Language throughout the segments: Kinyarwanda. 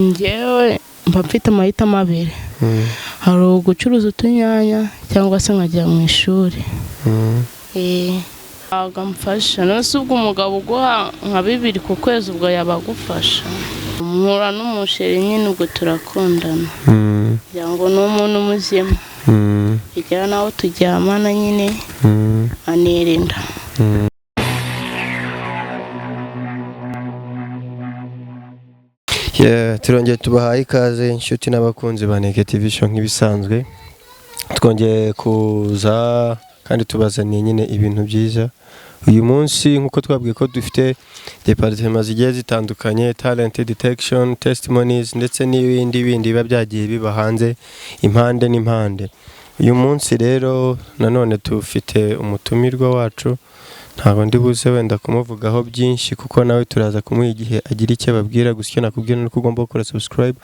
Njyewe mba mfite amahitamo abiri. Hari ugucuruza utunyanya cyangwa se nkajya mu ishuri. Agamfasha nose ubwo umugabo uguha nka 2 ku kwezi ubwo yabagufasha. Mpura n'umusheri nyine ubwo turakundana. Yango n'umuntu muzima. Ijya naho tujyamana nyine anirinda. Turongeye tubahaye ikaze inshuti n'abakunzi ba Negative Vision nk'ibisanzwe. Twongeye kuza kandi tubazaniye nyine ibintu byiza. Uyu munsi nkuko twabwiye ko dufite department zigiye zitandukanye, talent detection, testimonies ndetse n'ibindi biba byagiye biba hanze impande n'impande. Uyu munsi rero nanone tufite umutumirwa wacu. Ntabwo ndi buze wenda kumuvugaho byinshi kuko nawe turaza kumuha igihe agira icyo ababwira. Gusa icyo nakubwira nuko ugomba gukora subscribe,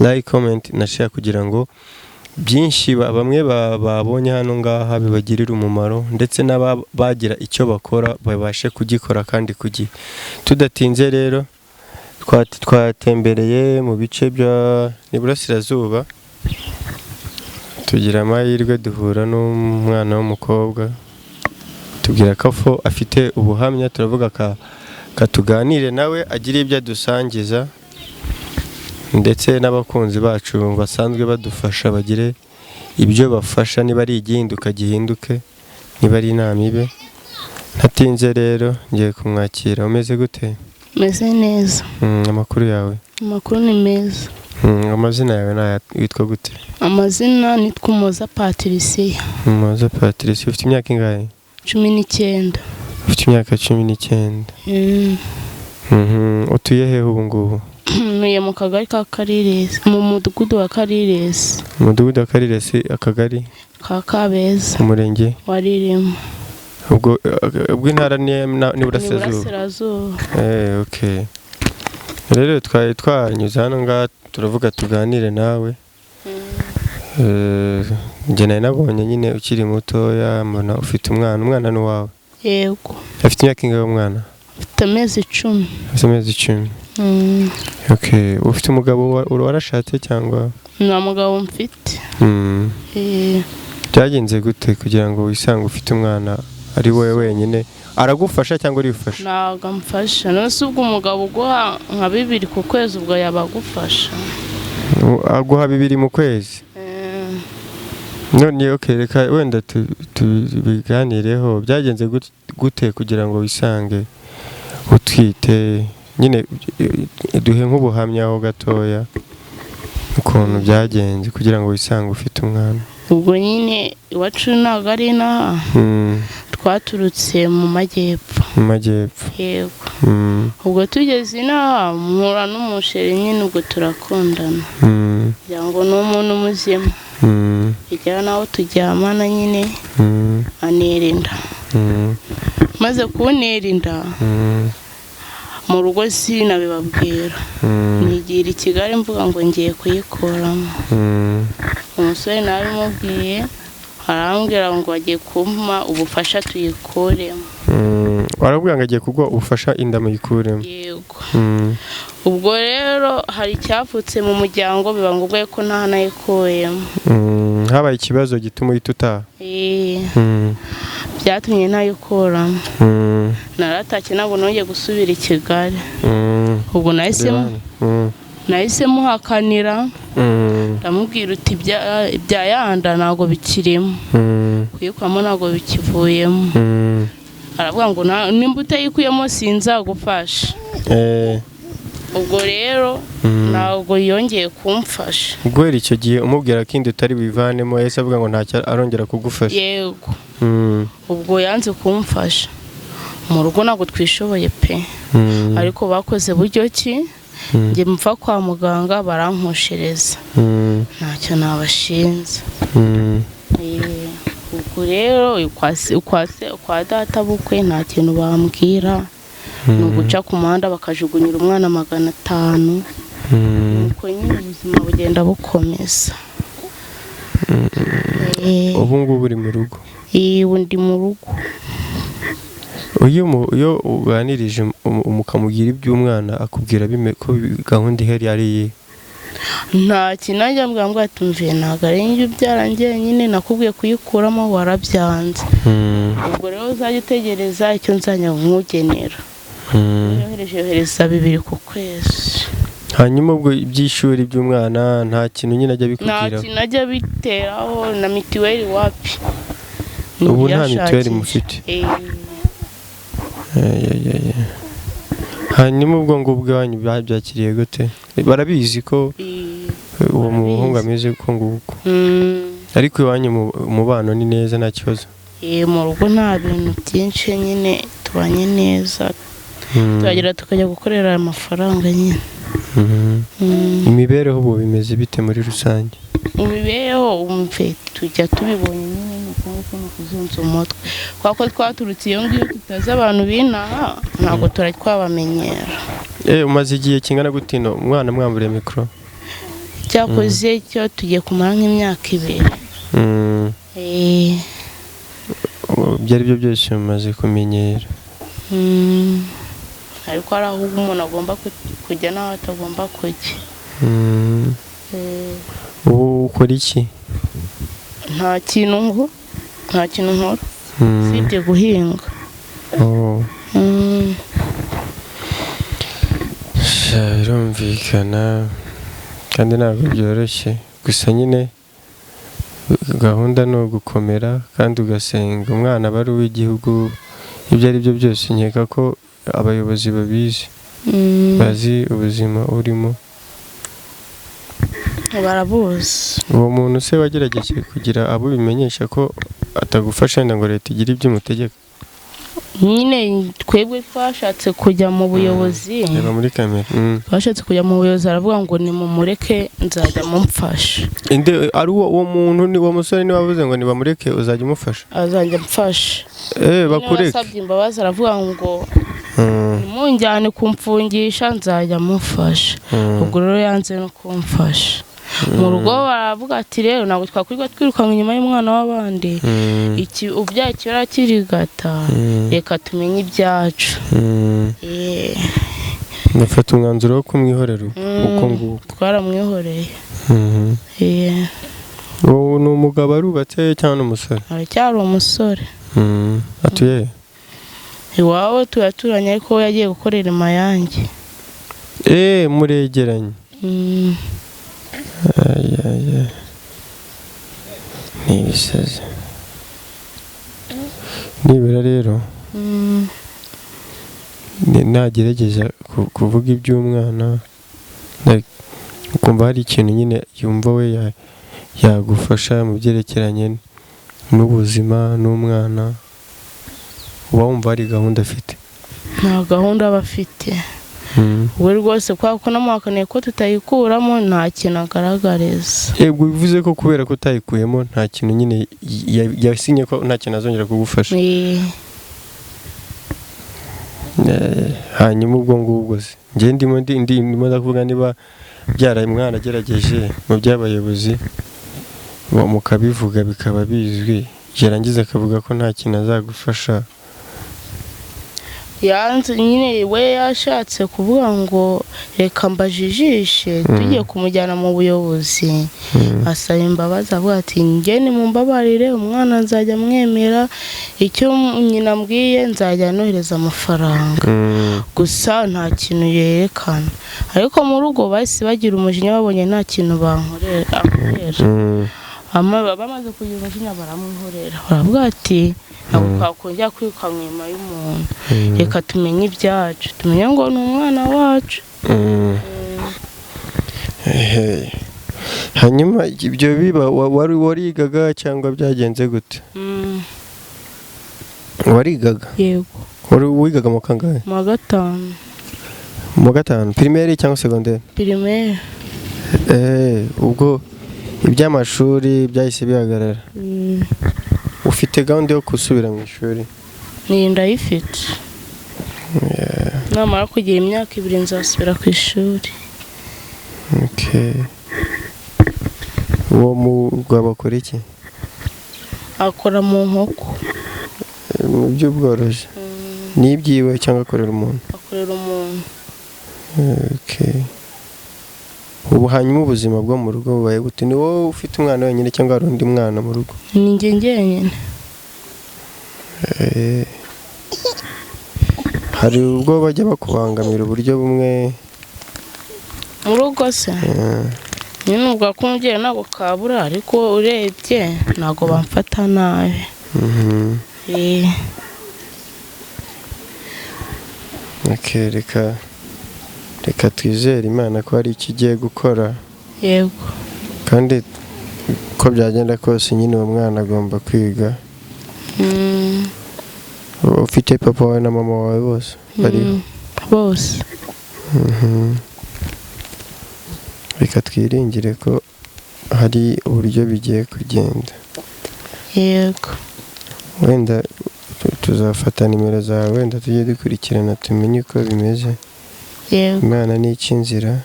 like, comment na share kugira ngo byinshi bamwe babonye hano ngaha bibagirira umumaro ndetse n'abagira icyo bakora babashe kugikora kandi kugihe. Tudatinze rero twatembereye mu bice bya Iburasirazuba, tugira amahirwe duhura n'umwana w'umukobwa tubwira ko afite ubuhamya. Turavuga katuganire nawe agira ibyo adusangiza ndetse n'abakunzi bacu basanzwe badufasha bagire ibyo bafasha, niba ari igihinduka gihinduke, niba ari inama ibe. Ntatinze rero ngiye kumwakira. Umeze gute? Meze neza. Amakuru yawe? Amakuru ni meza. Amazina yawe witwa gute? Amazina nitwa Umuhoza Patricia. Umuhoza Patricia. Ufite imyaka ingahe? 19. Ufite imyaka 19. Utuye he ubu ngubu? Nuye mu kagari ka Kariresi, mu mudugudu wa Kariresi. Umudugudu wa Kariresi, akagari ka Kabeza, umurenge wa Ririma. ubwo intara ni Burasirazuba. Okay. Rero twanyuze hano ngaha turavuga tuganire nawe. Njye nabonye nyine ukiri mutoya, mbona ufite umwana n'uwawe. Yego. Afite imyaka ingahe umwana? Afite amezi 10. Afite amezi 10. Okay. Ufite umugabo warashatse cyangwa? Nta mugabo mfite. Byagenze gute kugira ngo wisange ufite umwana ari wowe wenyine? Aragufasha cyangwa urifasha? Ntabwo amfasha. Nose ubwo umugabo uguha nka 2 ku kwezi ubwo yabagufasha. Aguha 2 mu kwezi? None okay, reka wenda tubiganireho. Byagenze gute kugira ngo wisange utwite? Nyine duhe nk'ubuhamya ho gatoya ukuntu byagenze kugira ngo wisange ufite umwana. Ubwo nyine iwacu ntabwo ari inaha. Twaturutse mu majyepfo. Mu majyepfo. Yego. Ubwo tugeze inaha mpura n'umusheri nyine ubwo turakundana. Yango n'umuntu muzima. Ijya naho tujyamana nyine anirinda. Maze kunerinda mu rugo sinabibabwira. Nigira i Kigali mvuga ngo ngiye kuyikoramo. Umusore nabimubwiye arambwira ngo agiye kumpa ubufasha tuyikoremo. Warabwira ngo agiye kugwa ubufasha inda muyikuremo? Yego. Ubwo rero hari icyavutse mu muryango biba ngombwa ko nta nayikoyemo. Habaye ikibazo gituma uhita utaha? Byatumye nayikoramo. Naratashye ntabwo nongeye gusubira i Kigali. Ubwo nahise muhakanira. Ndamubwira uti ibya yanda ntabwo bikirimo. Kuyikwamo ntabwo bikivuyemo. Aravuga ngo nimba utayikuyemo sinzagufasha. Ubwo rero ntabwo yongeye kumfasha. Ubwo icyo gihe umubwira ko indi utari bivanemo yahise avuga ngo ntacyo arongera kugufasha? Yego. Ubwo yanze kumfasha. Mu rugo ntabwo twishoboye pe. Ariko bakoze buryo ki njye mva kwa muganga barankoshereza. Ntacyo nabashinze. Ubwo rero kwa data bukwe nta kintu bambwira. Nuguca ku muhanda bakajugunyira umwana 500. Uko nyine ubuzima bugenda bukomeza. Ubu ngubu uri mu rugo? Ubu ndi mu rugo. Iyo uganirije umukamubwira iby'umwana akubwira ko gahunda ihari ari iye? nta kintu ajya ambwira ngo atumviye ntabwo ari njye ubyara njyenyine nakubwiye kuyikuramo warabyanze ubwo rero uzajya utegereza icyo nzajya nkugenera yohereza 2 ku kwezi. hanyuma ubwo iby'ishuri by'umwana nta kintu nyine ajya bikubwira? nta kintu ajya biteraho na mituweli wapi. ubu nta mituweli mufite? hanyuma ubwo ngubwo iwanyu babyakiriye gute? barabizi ko uwo muhungu ameze uko nguko? ariko iwanyu umubano ni neza nta kibazo? mu rugo nta bintu byinshi nyine tubanye neza turagera tukajya gukorera amafaranga nyine. imibereho ubu bimeze bite muri rusange? imibereho umve tujya tubibonye nyine nuko no kuzunza umutwe kwako twaturutse iyo ngiyo tutazi abantu binaha ntabwo twabamenyera. umaze igihe kingana gutino umwana mwamburiye mikoro? cyakoze cyo tugiye kumara nk'imyaka 2. byari byo byose umaze kumenyera? ariko hari aho umuntu agomba kujya n'aho atagomba kujya. ubu ukora iki? nta kintu nkora usibye guhinga. birumvikana kandi ntabwo byoroshye, gusa nyine gahunda ni ugukomera kandi ugasenga. umwana aba ari uw'igihugu, ibyo ari byo byose nkeka ko abayobozi babizi, bazi ubuzima urimo, barabuzi. uwo muntu se wagerageje kugira abo bimenyesha ko atagufasha wenda ngo leta igire ibyo imutegeka? nyine twebwe twashatse kujya mu buyobozi, reba muri kamera. twashatse kujya mu buyobozi aravuga ngo nimumureke nzajya mumfasha. ari uwo muntu ni uwo musore niwe wavuze ngo nibamureke uzajya umufasha? azajya mfasha. bakureke? yasabye imbabazi aravuga ngo nimunjyane kumfungisha nzajya mufasha. ubwo rero yanze no kumfasha. mu rugo baravuga ati rero ntabwo twakwirirwa twirukanka inyuma y'umwana w'abandi, ubyaye kibara kirigata, reka tumenye ibyacu. nafata umwanzuro wo kumwihorera uko nguko? twaramwihoreye. ubu ni umugabo arubatse cyangwa umusore? aracyari umusore. atuye iwawe turaturanye ariko we yagiye gukorera Mayange. muregeranye? ni ibisazi. nibura rero nagerageza kuvuga iby'umwana ukumva hari ikintu nyine yumva we yagufasha mu byerekeranye n'ubuzima n'umwana, uba wumva hari gahunda afite? nta gahunda aba afite we rwose, kubera ko namuhakaniye ko tutayikuramo nta kintu agaragariza. yego bivuze ko kubera ko utayikuyemo nta kintu nyine yasinye ko nta kintu azongera kugufasha? hanyuma ubwo ngubwo se njye ndimo ndakuvuga niba byaraye umwana agerageje mu by'abayobozi mukabivuga bikaba bizwi, yarangiza akavuga ko nta kintu azagufasha. yanze nyine we yashatse kuvuga ngo reka mbajijishe tugiye kumujyana mu buyobozi, asaba imbabazi avuga ati njye nimumbabarire umwana nzajya mwemera, icyo nyina ambwiye nzajya nohereza amafaranga. gusa nta kintu yerekana, ariko mu rugo bahise bagira umujinya babonye nta kintu bankorera. bamaze kugira umujinya baramwihorera, baravuga ati ntabwo twakongera kwirukanka inyuma y'umuntu, reka tumenye ibyacu, tumenye ngo ni umwana wacu. hanyuma ibyo biba warigaga cyangwa byagenze gute? warigaga? yego. wigaga mu kangahe? mu wa gatanu. mu wa gatanu primaire cyangwa secondaire? primaire. ubwo iby'amashuri byahise bihagarara? ufite gahunda yo gusubira mu ishuri? ndayifite. namara kugira imyaka 2 nzasubira ku ishuri. uwo mugabo akora iki? akora mu nkoko. mu by'ubworozi? n'ibyiwe cyangwa akorera umuntu? akorera umuntu. ubu hanyuma ubuzima bwo mu rugo bubaye gute? Ni wowe ufite umwana wenyine cyangwa hari undi mwana mu rugo? ni njye njyenyine. Hari ubwo bajya bakubangamira uburyo bumwe mu rugo se? nyine ubwo ko umubyeyi ntabwo kabura, ariko urebye ntabwo bamfata nabi. Okay, reka twizere Imana ko hari icyo igiye gukora. Yego. Kandi ko byagenda kose nyine uwo mwana agomba kwiga. Ufite papa wawe na mama wawe bose bariho? Bose. Reka twiringire ko hari uburyo bigiye kugenda. Yego. Wenda tuzafata nimero zawe, wenda tujye dukurikirana tumenye uko bimeze. Yego. Imana ni inzira.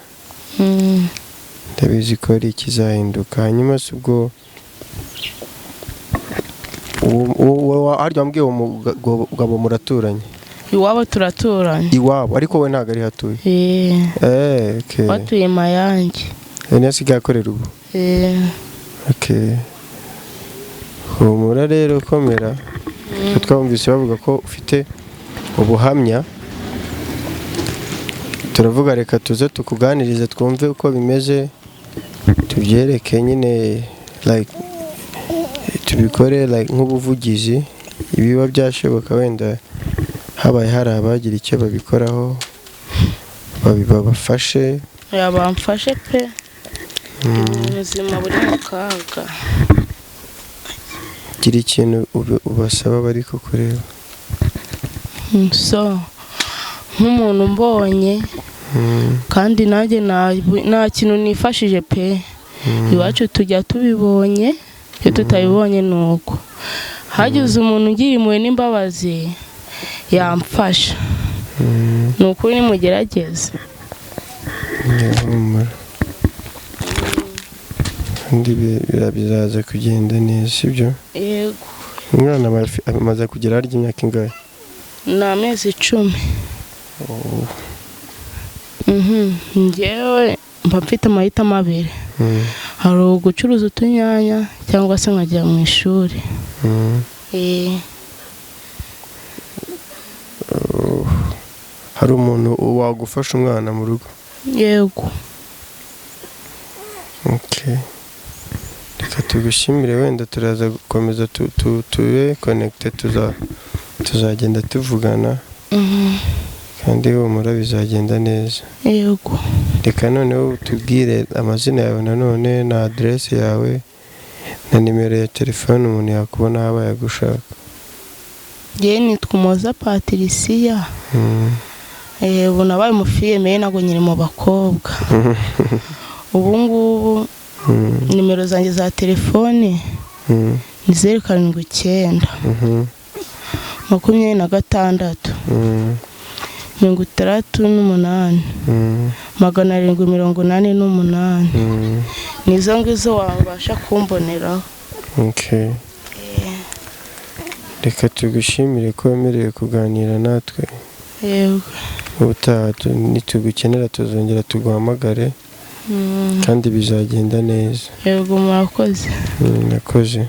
Ndabizi ko ari ikizahinduka. Hanyuma se ubwo harya wambwiye umugabo muraturanye? Iwabo turaturanye. Iwabo, ariko we ntabwo ari hatuye? Okay. Batuye Mayange. Niyo asigaye akorera ubu? Okay. Humura rero, komera. Twumvise bavuga ko ufite ubuhamya, turavuga reka tuze tukuganirize twumve uko bimeze, tubyereke nyine like tubikore like nk'ubuvugizi, ibiba byashoboka wenda habaye hari abagira icyo babikoraho babafashe. Bamfashe pe, ubuzima buri mu kaga. Gira ikintu ubasaba bari kukureba? So nk'umuntu mbonye kandi nanjye nta kintu nifashije pe. Iwacu tujya tubibonye, iyo tutabibonye nuko hagize umuntu ugira impuhwe n'imbabazi yamfasha. Ni ukuri nimugerageze. Humura, kandi bizaza kugenda neza, sibyo? Yego. Umwana amaze kugera harya imyaka ingahe? Ni amezi 10. Njyewe mba mfite amahitamo abiri. Hari ugucuruza utunyanya cyangwa se nkajya mu ishuri. Hari umuntu wagufasha umwana mu rugo? Yego. Okay. Reka tugushimire, wenda turaza gukomeza tube connected, tuzagenda tuvugana. Kandi humura bizagenda neza. Yego. Reka noneho tubwire amazina yawe nanone na adresse yawe na nimero ya telefone umuntu yakubona haba yagushaka. Njye nitwa Umuhoza Patricia. Ubu nabaye umufiyeme, ntabwo nyiri mu bakobwa. Ubu ngubu nimero zanjye za telefone ni 079 26 38 788. Nizo ngizo wabasha kumboneraho. Okay. Reka tugushimire ko wemerewe kuganira natwe. Yego. Ubutaha nitugukenera tuzongera tuguhamagare. Kandi bizagenda neza. Yego, murakoze. Nakoze.